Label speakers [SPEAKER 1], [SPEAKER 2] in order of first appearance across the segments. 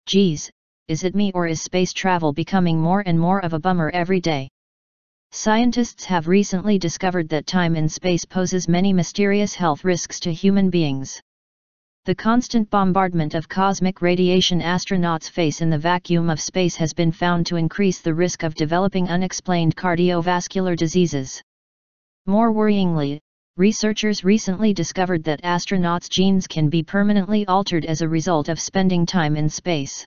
[SPEAKER 1] Geez, is it me or is space travel becoming more and more of a bummer every day? Scientists have recently discovered that time in space poses many mysterious health risks to human beings. The constant bombardment of cosmic radiation astronauts face in the vacuum of space has been found to increase the risk of developing unexplained cardiovascular diseases. More worryingly, researchers recently discovered that astronauts' genes can be permanently altered as a result of spending time in space.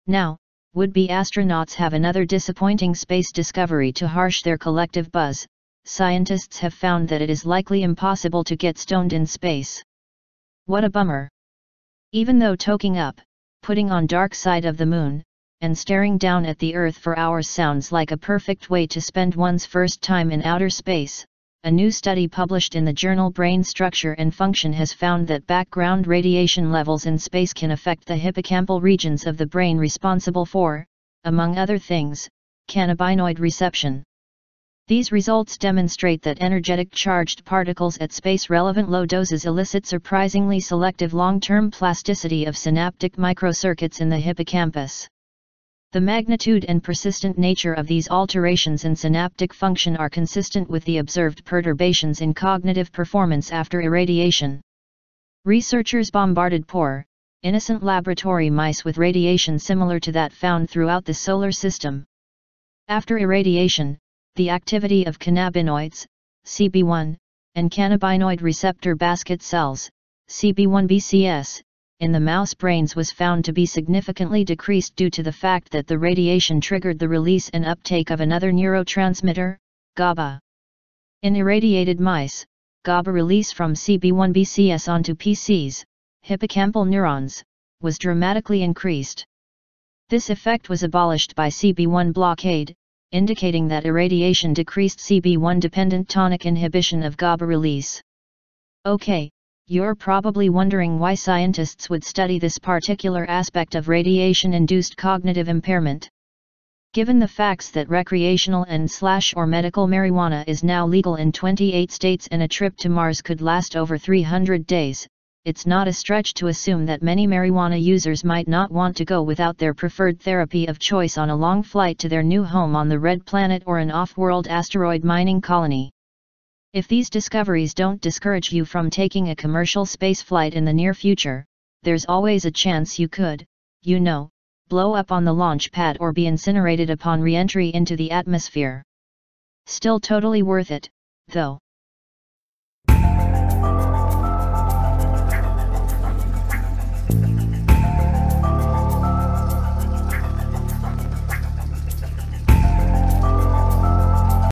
[SPEAKER 1] Now, would-be astronauts have another disappointing space discovery to harsh their collective buzz. Scientists have found that it is likely impossible to get stoned in space. What a bummer! Even though toking up, putting on dark side of the moon, and staring down at the Earth for hours sounds like a perfect way to spend one's first time in outer space, a new study published in the journal Brain Structure and Function has found that background radiation levels in space can affect the hippocampal regions of the brain responsible for, among other things, cannabinoid reception. These results demonstrate that energetic charged particles at space-relevant low doses elicit surprisingly selective long-term plasticity of synaptic microcircuits in the hippocampus. The magnitude and persistent nature of these alterations in synaptic function are consistent with the observed perturbations in cognitive performance after irradiation. Researchers bombarded poor, innocent laboratory mice with radiation similar to that found throughout the solar system. After irradiation, the activity of cannabinoids, CB1, and cannabinoid receptor basket cells, CB1-BCS, in the mouse brains was found to be significantly decreased due to the fact that the radiation triggered the release and uptake of another neurotransmitter, GABA. In irradiated mice, GABA release from CB1-BCS onto PCs, hippocampal neurons, was dramatically increased. This effect was abolished by CB1 blockade, indicating that irradiation decreased CB1-dependent tonic inhibition of GABA release. Okay, you're probably wondering why scientists would study this particular aspect of radiation-induced cognitive impairment. Given the facts that recreational and/or medical marijuana is now legal in 28 states and a trip to Mars could last over 300 days, it's not a stretch to assume that many marijuana users might not want to go without their preferred therapy of choice on a long flight to their new home on the Red Planet or an off-world asteroid mining colony. If these discoveries don't discourage you from taking a commercial spaceflight in the near future, there's always a chance you could, blow up on the launch pad or be incinerated upon re-entry into the atmosphere. Still totally worth it, though.